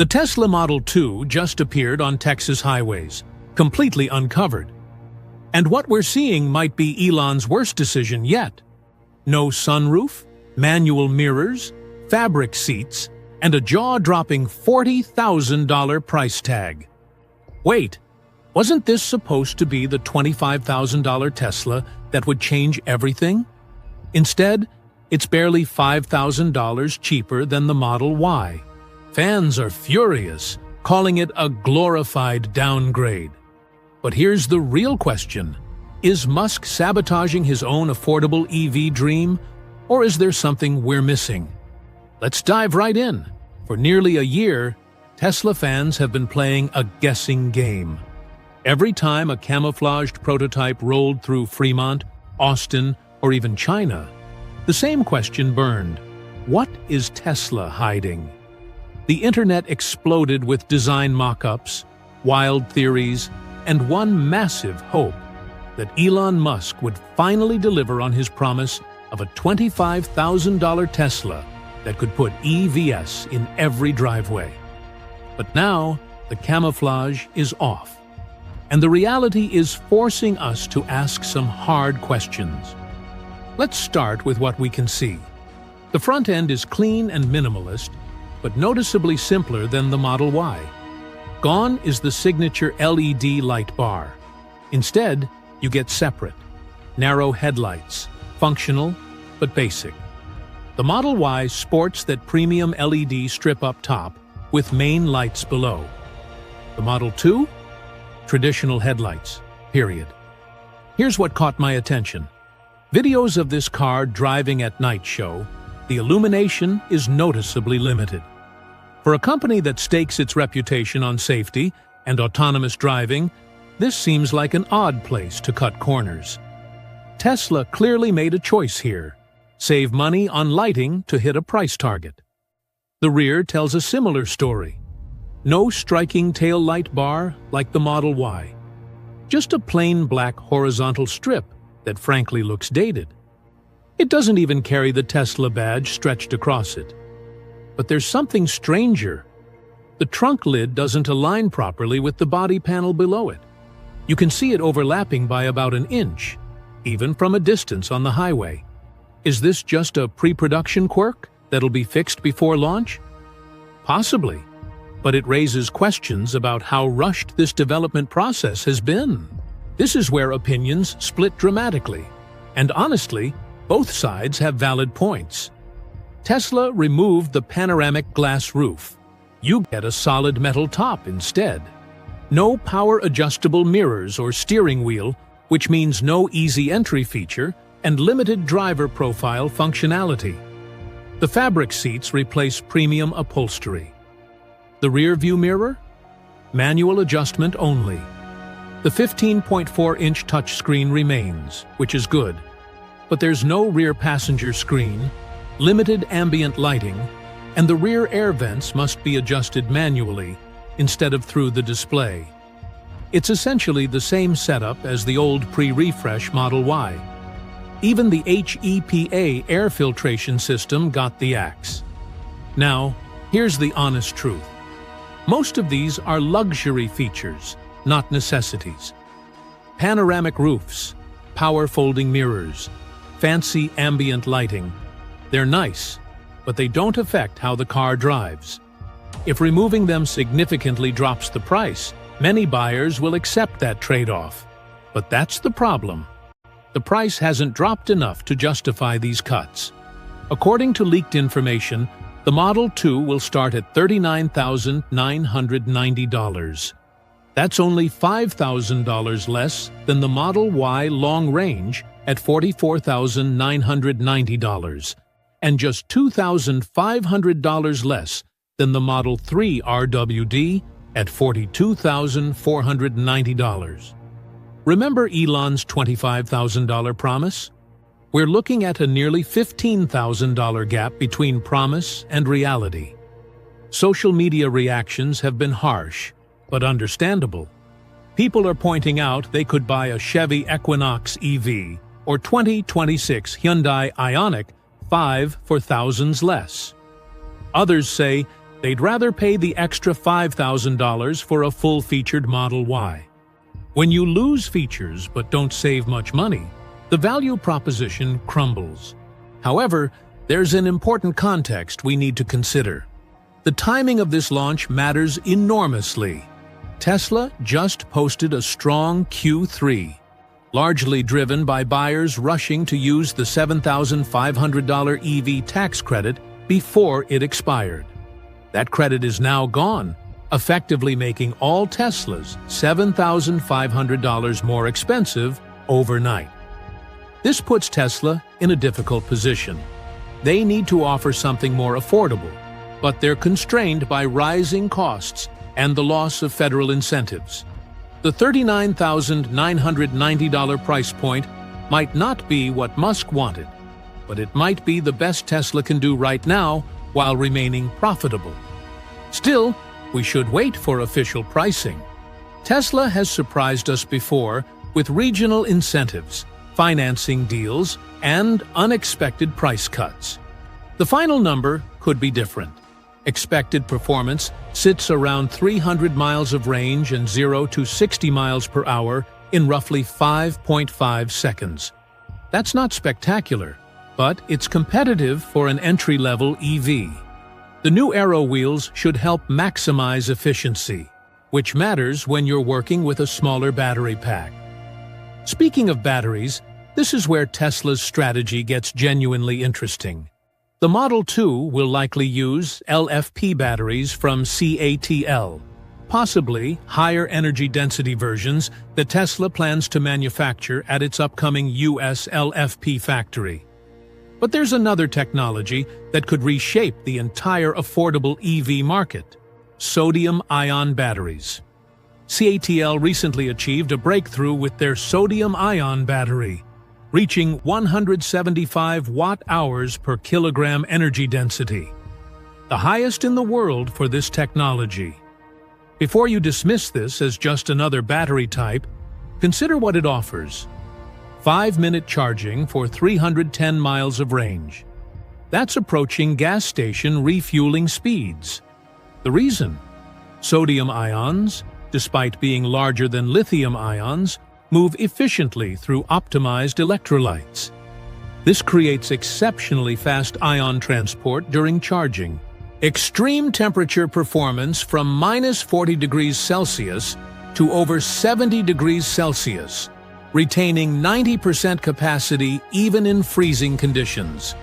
The Tesla Model 2 just appeared on Texas highways, completely uncovered. And what we're seeing might be Elon's worst decision yet. No sunroof, manual mirrors, fabric seats, and a jaw-dropping $40,000 price tag. Wait, wasn't this supposed to be the $25,000 Tesla that would change everything? Instead, it's barely $5,000 cheaper than the Model Y. Fans are furious, calling it a glorified downgrade. But here's the real question. Is Musk sabotaging his own affordable EV dream, or is there something we're missing? Let's dive right in. For nearly a year, Tesla fans have been playing a guessing game. Every time a camouflaged prototype rolled through Fremont, Austin, or even China, the same question burned. What is Tesla hiding? The internet exploded with design mock-ups, wild theories, and one massive hope that Elon Musk would finally deliver on his promise of a $25,000 Tesla that could put EVs in every driveway. But now, the camouflage is off, and the reality is forcing us to ask some hard questions. Let's start with what we can see. The front end is clean and minimalist, but noticeably simpler than the Model Y. Gone is the signature LED light bar. Instead, you get separate, narrow headlights, functional but basic. The Model Y sports that premium LED strip up top with main lights below. The Model 2? Traditional headlights, period. Here's what caught my attention. Videos of this car driving at night show the illumination is noticeably limited. For a company that stakes its reputation on safety and autonomous driving, this seems like an odd place to cut corners. Tesla clearly made a choice here. Save money on lighting to hit a price target. The rear tells a similar story. No striking tail light bar like the Model Y. Just a plain black horizontal strip that frankly looks dated. It doesn't even carry the Tesla badge stretched across it. But there's something stranger. The trunk lid doesn't align properly with the body panel below it. You can see it overlapping by about an inch, even from a distance on the highway. Is this just a pre-production quirk that'll be fixed before launch? Possibly, but it raises questions about how rushed this development process has been. This is where opinions split dramatically, and honestly, both sides have valid points. Tesla removed the panoramic glass roof. You get a solid metal top instead. No power-adjustable mirrors or steering wheel, which means no easy entry feature and limited driver profile functionality. The fabric seats replace premium upholstery. The rear-view mirror? Manual adjustment only. The 15.4-inch touchscreen remains, which is good. But there's no rear passenger screen, limited ambient lighting, and the rear air vents must be adjusted manually instead of through the display. It's essentially the same setup as the old pre-refresh Model Y. Even the HEPA air filtration system got the axe. Now, here's the honest truth. Most of these are luxury features, not necessities. Panoramic roofs, power folding mirrors, fancy ambient lighting. They're nice, but they don't affect how the car drives. If removing them significantly drops the price, many buyers will accept that trade-off. But that's the problem. The price hasn't dropped enough to justify these cuts. According to leaked information, the Model 2 will start at $39,990. That's only $5,000 less than the Model Y long range at $44,990, and just $2,500 less than the Model 3 RWD at $42,490. Remember Elon's $25,000 promise? We're looking at a nearly $15,000 gap between promise and reality. Social media reactions have been harsh, but understandable. People are pointing out they could buy a Chevy Equinox EV or 2026 Hyundai Ioniq 5 for thousands less. Others say they'd rather pay the extra $5,000 for a full-featured Model Y. When you lose features but don't save much money, the value proposition crumbles. However, there's an important context we need to consider. The timing of this launch matters enormously. Tesla just posted a strong Q3, largely driven by buyers rushing to use the $7,500 EV tax credit before it expired. That credit is now gone, effectively making all Teslas $7,500 more expensive overnight. This puts Tesla in a difficult position. They need to offer something more affordable, but they're constrained by rising costs and the loss of federal incentives. The $39,990 price point might not be what Musk wanted, but it might be the best Tesla can do right now while remaining profitable. Still, we should wait for official pricing. Tesla has surprised us before with regional incentives, financing deals, and unexpected price cuts. The final number could be different. Expected performance sits around 300 miles of range and 0 to 60 miles per hour in roughly 5.5 seconds. That's not spectacular, but it's competitive for an entry-level EV. The new aero wheels should help maximize efficiency, which matters when you're working with a smaller battery pack. Speaking of batteries, this is where Tesla's strategy gets genuinely interesting. The Model 2 will likely use LFP batteries from CATL, possibly higher energy density versions that Tesla plans to manufacture at its upcoming US LFP factory. But there's another technology that could reshape the entire affordable EV market: sodium-ion batteries. CATL recently achieved a breakthrough with their sodium-ion battery, reaching 175 watt-hours per kilogram energy density, the highest in the world for this technology. Before you dismiss this as just another battery type, consider what it offers. 5-minute charging for 310 miles of range. That's approaching gas station refueling speeds. The reason? Sodium ions, despite being larger than lithium ions, move efficiently through optimized electrolytes. This creates exceptionally fast ion transport during charging. Extreme temperature performance from -40 degrees Celsius to over 70 degrees Celsius, retaining 90% capacity even in freezing conditions.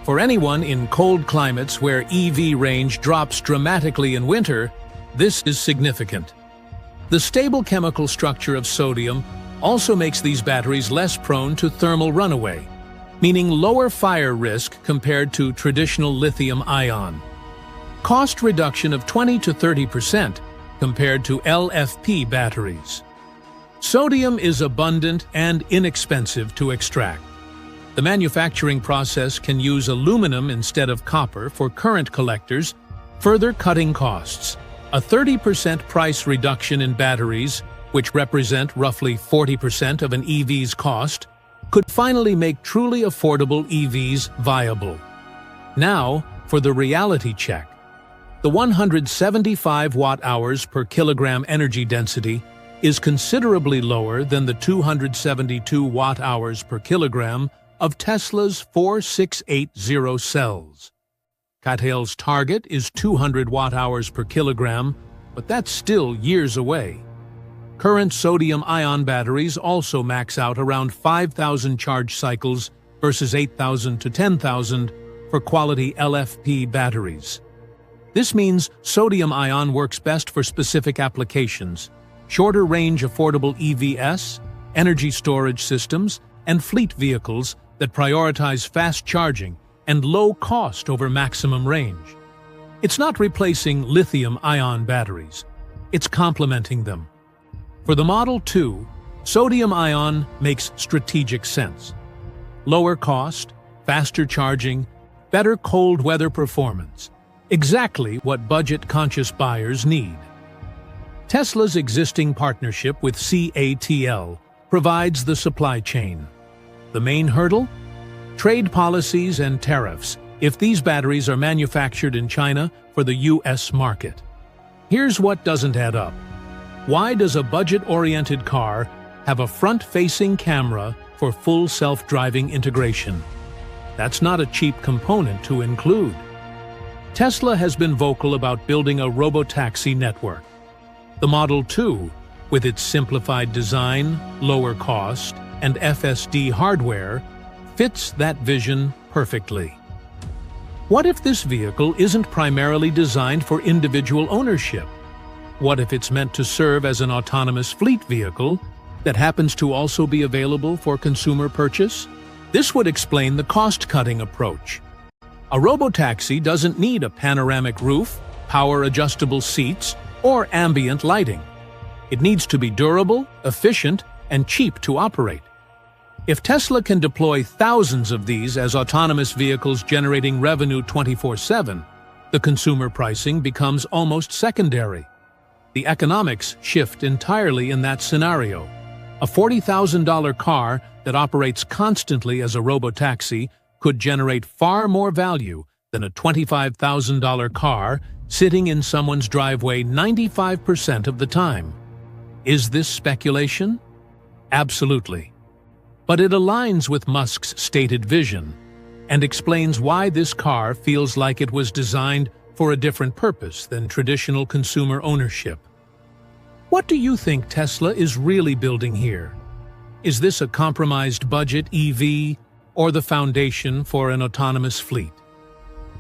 For anyone in cold climates where EV range drops dramatically in winter, this is significant. The stable chemical structure of sodium also makes these batteries less prone to thermal runaway, meaning lower fire risk compared to traditional lithium-ion. Cost reduction of 20 to 30% compared to LFP batteries. Sodium is abundant and inexpensive to extract. The manufacturing process can use aluminum instead of copper for current collectors, further cutting costs. A 30% price reduction in batteries, which represent roughly 40% of an EV's cost, could finally make truly affordable EVs viable. Now, for the reality check. The 175 watt-hours per kilogram energy density is considerably lower than the 272 watt-hours per kilogram of Tesla's 4680 cells. CATL's target is 200 watt-hours per kilogram, but that's still years away. Current sodium-ion batteries also max out around 5,000 charge cycles versus 8,000 to 10,000 for quality LFP batteries. This means sodium-ion works best for specific applications: shorter-range affordable EVs, energy storage systems, and fleet vehicles that prioritize fast charging and low cost over maximum range. It's not replacing lithium-ion batteries. It's complementing them. For the Model 2, sodium-ion makes strategic sense. Lower cost, faster charging, better cold weather performance. Exactly what budget-conscious buyers need. Tesla's existing partnership with CATL provides the supply chain. The main hurdle? Trade policies and tariffs. If these batteries are manufactured in China, for the US market. Here's what doesn't add up. Why does a budget-oriented car have a front-facing camera for full self-driving integration? That's not a cheap component to include. Tesla has been vocal about building a robotaxi network. The Model 2, with its simplified design, lower cost, and FSD hardware, fits that vision perfectly. What if this vehicle isn't primarily designed for individual ownership? What if it's meant to serve as an autonomous fleet vehicle that happens to also be available for consumer purchase? This would explain the cost-cutting approach. A robotaxi doesn't need a panoramic roof, power-adjustable seats, or ambient lighting. It needs to be durable, efficient, and cheap to operate. If Tesla can deploy thousands of these as autonomous vehicles generating revenue 24/7, the consumer pricing becomes almost secondary. The economics shift entirely in that scenario. A $40,000 car that operates constantly as a robotaxi could generate far more value than a $25,000 car sitting in someone's driveway 95% of the time. Is this speculation? Absolutely. But it aligns with Musk's stated vision and explains why this car feels like it was designed for a different purpose than traditional consumer ownership. What do you think Tesla is really building here? Is this a compromised budget EV or the foundation for an autonomous fleet?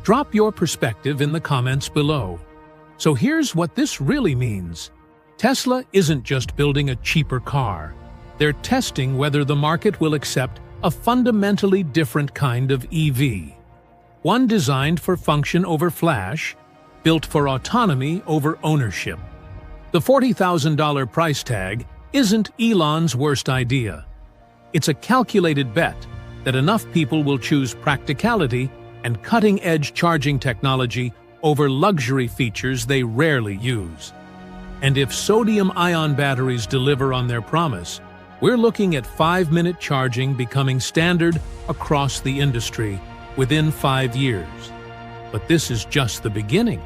Drop your perspective in the comments below. So here's what this really means. Tesla isn't just building a cheaper car. They're testing whether the market will accept a fundamentally different kind of EV. One designed for function over flash, built for autonomy over ownership. The $40,000 price tag isn't Elon's worst idea. It's a calculated bet that enough people will choose practicality and cutting-edge charging technology over luxury features they rarely use. And if sodium-ion batteries deliver on their promise, we're looking at 5-minute charging becoming standard across the industry within 5 years. But this is just the beginning.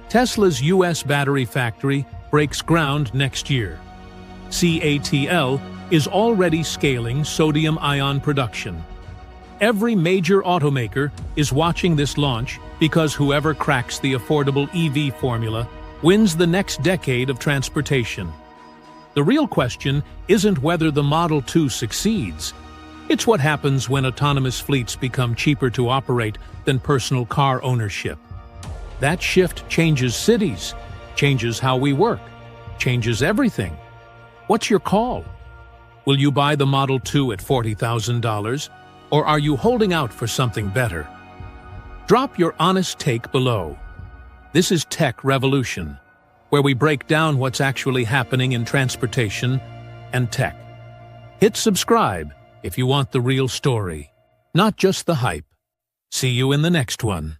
Tesla's US battery factory breaks ground next year. CATL is already scaling sodium-ion production. Every major automaker is watching this launch because whoever cracks the affordable EV formula wins the next decade of transportation. The real question isn't whether the Model 2 succeeds. It's what happens when autonomous fleets become cheaper to operate than personal car ownership. That shift changes cities, changes how we work, changes everything. What's your call? Will you buy the Model 2 at $40,000, or are you holding out for something better? Drop your honest take below. This is Tech Revolution, where we break down what's actually happening in transportation and tech. Hit subscribe if you want the real story, not just the hype. See you in the next one.